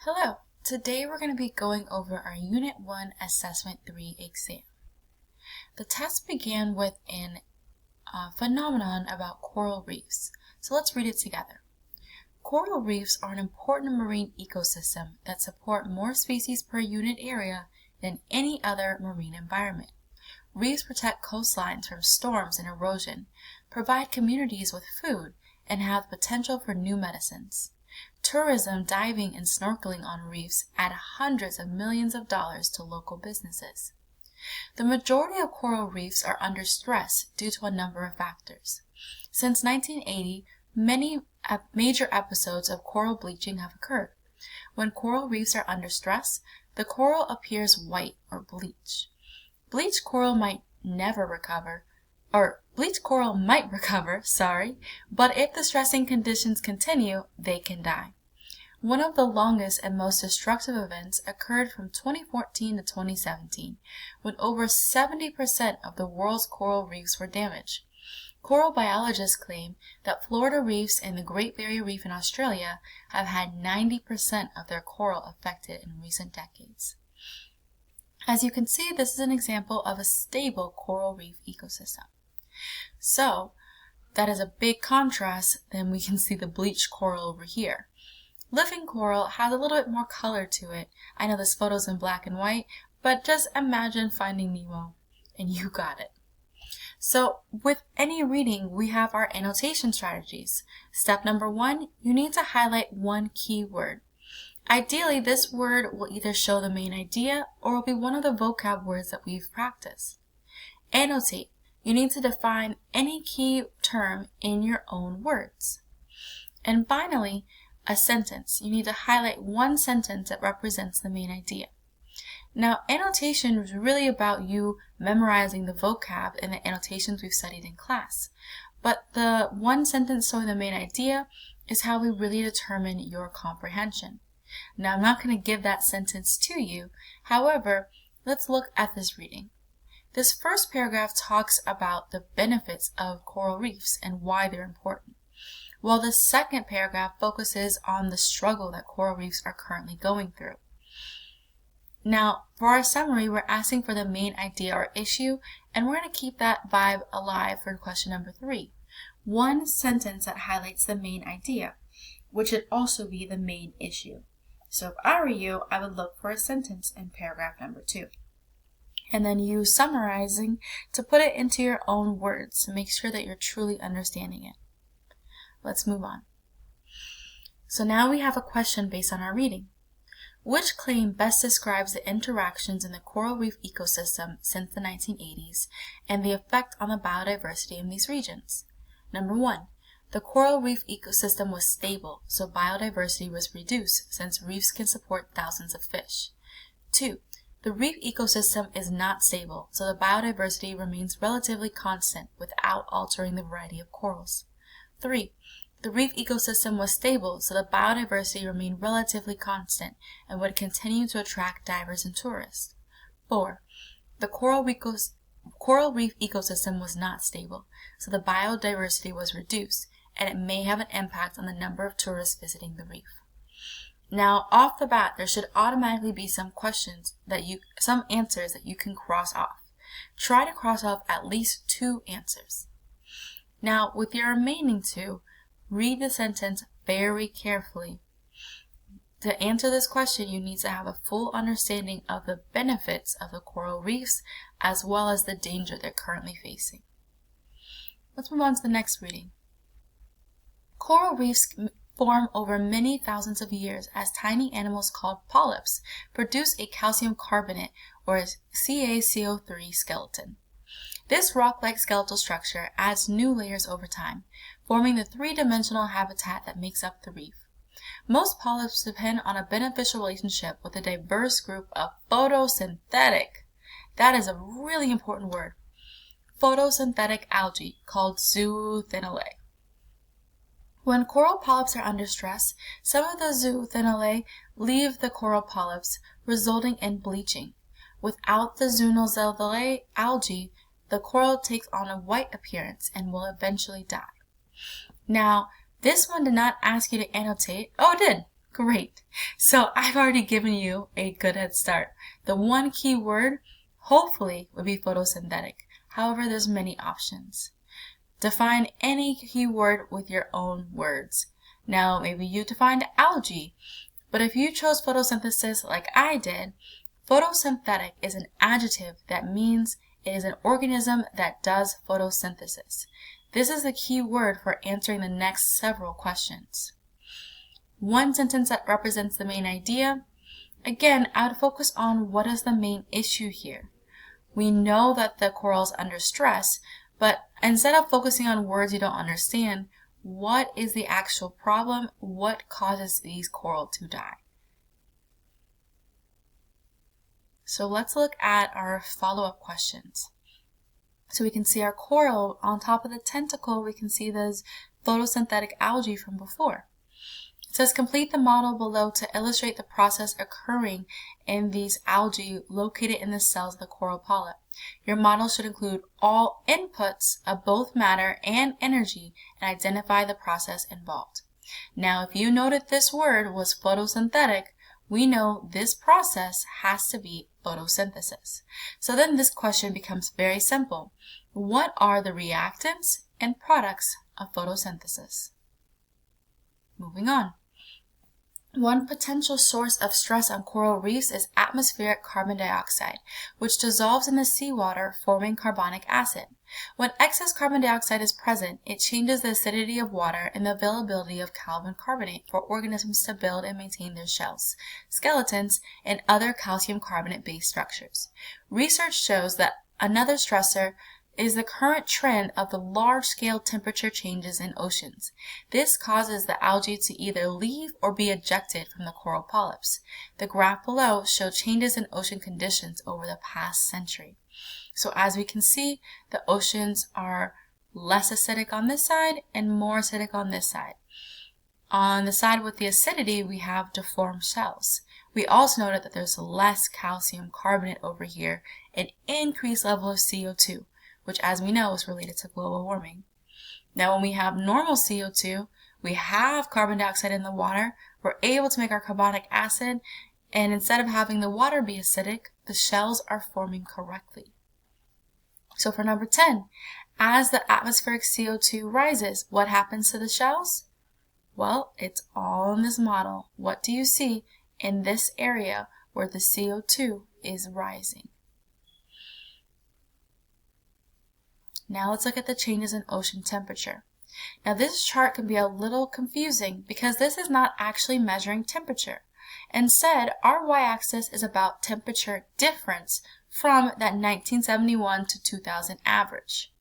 Hello, today we're going to be going over our Unit 1 Assessment 3 exam. The test began with a phenomenon about coral reefs, so let's read it together. Coral reefs are an important marine ecosystem that support more species per unit area than any other marine environment. Reefs protect coastlines from storms and erosion, provide communities with food, and have the potential for new medicines. Tourism, diving, and snorkeling on reefs add hundreds of millions of dollars to local businesses. The majority of coral reefs are under stress due to a number of factors. Since 1980, many major episodes of coral bleaching have occurred. When coral reefs are under stress, the coral appears white or bleached. Bleached coral might recover, but if the stressing conditions continue, they can die. One of the longest and most destructive events occurred from 2014 to 2017, when over 70% of the world's coral reefs were damaged. Coral biologists claim that Florida reefs and the Great Barrier Reef in Australia have had 90% of their coral affected in recent decades. As you can see, this is an example of a stable coral reef ecosystem. So, that is a big contrast. Then we can see the bleached coral over here. Living coral has a little bit more color to it. I know this photo's in black and white, but just imagine Finding Nemo, and you got it. So, with any reading, we have our annotation strategies. Step number 1, you need to highlight one key word. Ideally, this word will either show the main idea or will be one of the vocab words that we've practiced. Annotate. You need to define any key term in your own words. And finally, a sentence. You need to highlight one sentence that represents the main idea. Now, annotation is really about you memorizing the vocab and the annotations we've studied in class. But the one sentence showing the main idea is how we really determine your comprehension. Now, I'm not going to give that sentence to you. However, let's look at this reading. This first paragraph talks about the benefits of coral reefs and why they're important, while the second paragraph focuses on the struggle that coral reefs are currently going through. Now, for our summary, we're asking for the main idea or issue, and we're going to keep that vibe alive for question number 3. One sentence that highlights the main idea, which would also be the main issue. So if I were you, I would look for a sentence in paragraph number 2. And then use summarizing to put it into your own words to make sure that you're truly understanding it. Let's move on. So now we have a question based on our reading. Which claim best describes the interactions in the coral reef ecosystem since the 1980s and the effect on the biodiversity in these regions? Number 1. The coral reef ecosystem was stable, so biodiversity was reduced since reefs can support thousands of fish. 2. The reef ecosystem is not stable, so the biodiversity remains relatively constant without altering the variety of corals. 3. The reef ecosystem was stable, so the biodiversity remained relatively constant and would continue to attract divers and tourists. 4. The coral reef ecosystem was not stable, so the biodiversity was reduced, and it may have an impact on the number of tourists visiting the reef. Now, off the bat, there should automatically be some answers that you can cross off. Try to cross off at least 2 answers. Now, with your remaining 2, read the sentence very carefully. To answer this question, you need to have a full understanding of the benefits of the coral reefs as well as the danger they're currently facing. Let's move on to the next reading. Coral reefs form over many thousands of years as tiny animals called polyps produce a calcium carbonate or CaCO3 skeleton. This rock-like skeletal structure adds new layers over time, forming the 3-dimensional habitat that makes up the reef. Most polyps depend on a beneficial relationship with a diverse group of photosynthetic, that is a really important word, photosynthetic algae called zooxanthellae. When coral polyps are under stress, some of the zooxanthellae leave the coral polyps, resulting in bleaching. Without the zooxanthellae algae, the coral takes on a white appearance and will eventually die. Now, this one did not ask you to annotate. Oh, it did. Great. So I've already given you a good head start. The one key word, hopefully, would be photosynthetic. However, there's many options. Define any key word with your own words. Now, maybe you defined algae, but if you chose photosynthesis like I did, photosynthetic is an adjective that means it is an organism that does photosynthesis. This is the key word for answering the next several questions. One sentence that represents the main idea. Again, I would focus on what is the main issue here. We know that the coral is under stress, but instead of focusing on words you don't understand, what is the actual problem? What causes these coral to die? So let's look at our follow-up questions. So we can see our coral on top of the tentacle. We can see those photosynthetic algae from before. It says complete the model below to illustrate the process occurring in these algae located in the cells of the coral polyp. Your model should include all inputs of both matter and energy and identify the process involved. Now, if you noted this word was photosynthetic, we know this process has to be photosynthesis. So then this question becomes very simple. What are the reactants and products of photosynthesis? Moving on. One potential source of stress on coral reefs is atmospheric carbon dioxide, which dissolves in the seawater, forming carbonic acid. When excess carbon dioxide is present, it changes the acidity of water and the availability of calcium carbonate for organisms to build and maintain their shells, skeletons, and other calcium carbonate-based structures. Research shows that another stressor is the current trend of the large-scale temperature changes in oceans. This causes the algae to either leave or be ejected from the coral polyps. The graph below shows changes in ocean conditions over the past century. So as we can see, the oceans are less acidic on this side and more acidic on this side. On the side with the acidity, we have deformed shells. We also noted that there's less calcium carbonate over here, an increased level of CO2. Which, as we know, is related to global warming. Now, when we have normal CO2, we have carbon dioxide in the water, we're able to make our carbonic acid, and instead of having the water be acidic, the shells are forming correctly. So for number 10, as the atmospheric CO2 rises, what happens to the shells? Well, it's all in this model. What do you see in this area where the CO2 is rising? Now let's look at the changes in ocean temperature. Now this chart can be a little confusing because this is not actually measuring temperature. Instead, our y-axis is about temperature difference from that 1971 to 2000 average,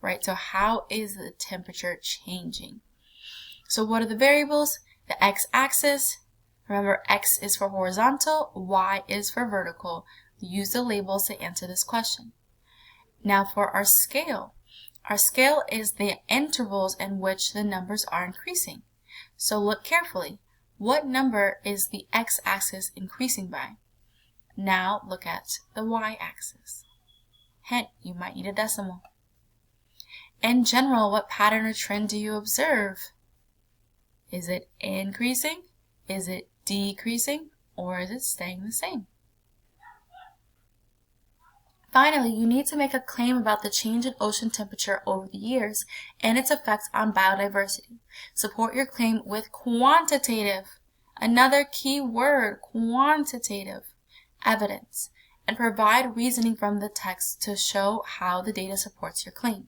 right? So how is the temperature changing? So what are the variables? The x-axis, remember x is for horizontal, y is for vertical. Use the labels to answer this question. Now for our scale is the intervals in which the numbers are increasing. So look carefully. What number is the x-axis increasing by? Now look at the y-axis. Hint, you might need a decimal. In general, what pattern or trend do you observe? Is it increasing? Is it decreasing? Or is it staying the same? Finally, you need to make a claim about the change in ocean temperature over the years and its effects on biodiversity. Support your claim with quantitative, another key word, quantitative, evidence, and provide reasoning from the text to show how the data supports your claim.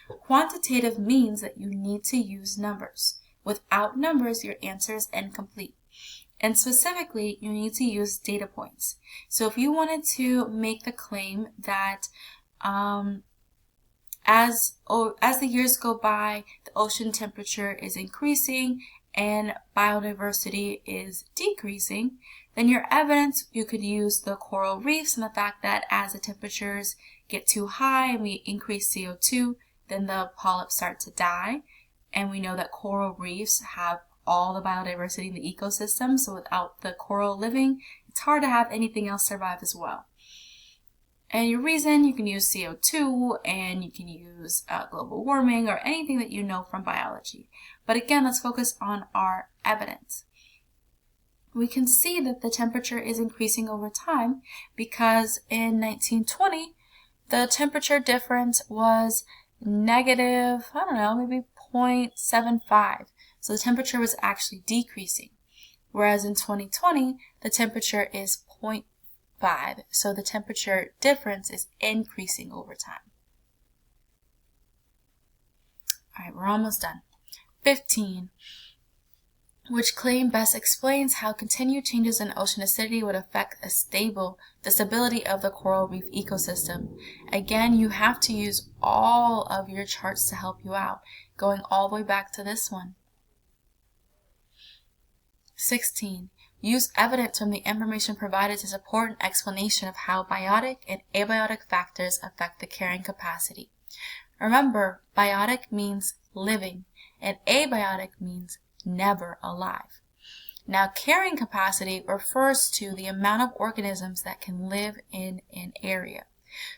Quantitative means that you need to use numbers. Without numbers, your answer is incomplete. And specifically, you need to use data points. So if you wanted to make the claim that as the years go by, the ocean temperature is increasing and biodiversity is decreasing, then your evidence, you could use the coral reefs and the fact that as the temperatures get too high and we increase CO2, then the polyps start to die. And we know that coral reefs have all the biodiversity in the ecosystem, so without the coral living, it's hard to have anything else survive as well. And your reason, you can use CO2 and you can use global warming or anything that you know from biology. But again, let's focus on our evidence. we can see that the temperature is increasing over time because in 1920, the temperature difference was negative, I don't know, maybe 0.75. So the temperature was actually decreasing. Whereas in 2020, the temperature is 0.5. So the temperature difference is increasing over time. All right, we're almost done. 15. Which claim best explains how continued changes in ocean acidity would affect the stability of the coral reef ecosystem. Again, you have to use all of your charts to help you out, going all the way back to this one. 16. Use evidence from the information provided to support an explanation of how biotic and abiotic factors affect the carrying capacity. Remember, biotic means living, and abiotic means never alive. Now, carrying capacity refers to the amount of organisms that can live in an area.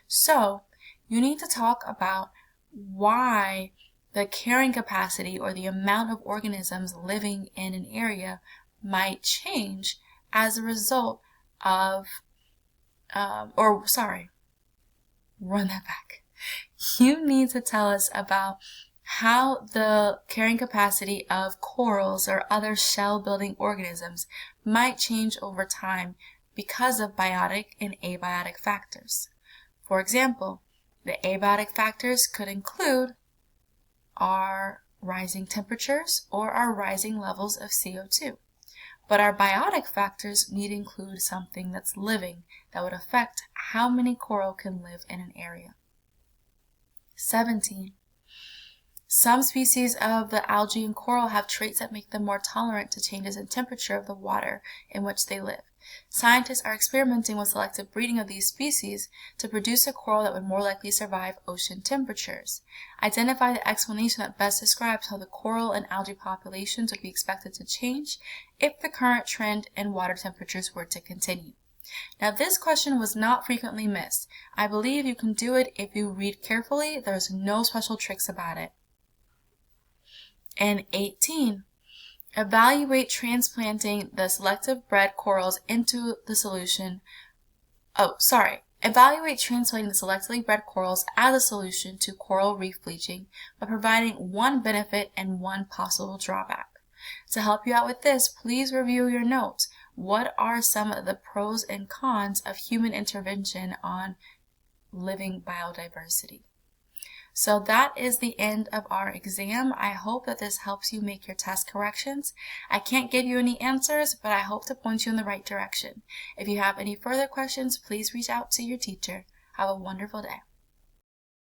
So, you need to talk about why the carrying capacity or the amount of organisms living in an area might change as a result of, run that back. You need to tell us about how the carrying capacity of corals or other shell-building organisms might change over time because of biotic and abiotic factors. For example, the abiotic factors could include our rising temperatures or our rising levels of CO2. But our biotic factors need to include something that's living that would affect how many coral can live in an area. 17. Some species of the algae and coral have traits that make them more tolerant to changes in temperature of the water in which they live. Scientists are experimenting with selective breeding of these species to produce a coral that would more likely survive ocean temperatures. Identify the explanation that best describes how the coral and algae populations would be expected to change if the current trend in water temperatures were to continue. Now, this question was not frequently missed. I believe you can do it if you read carefully. There's no special tricks about it. And 18. Evaluate transplanting the selective bred corals into the solution. Evaluate transplanting the selectively bred corals as a solution to coral reef bleaching by providing one benefit and one possible drawback. To help you out with this, please review your notes. What are some of the pros and cons of human intervention on living biodiversity? So that is the end of our exam. I hope that this helps you make your test corrections. I can't give you any answers, but I hope to point you in the right direction. If you have any further questions, please reach out to your teacher. Have a wonderful day.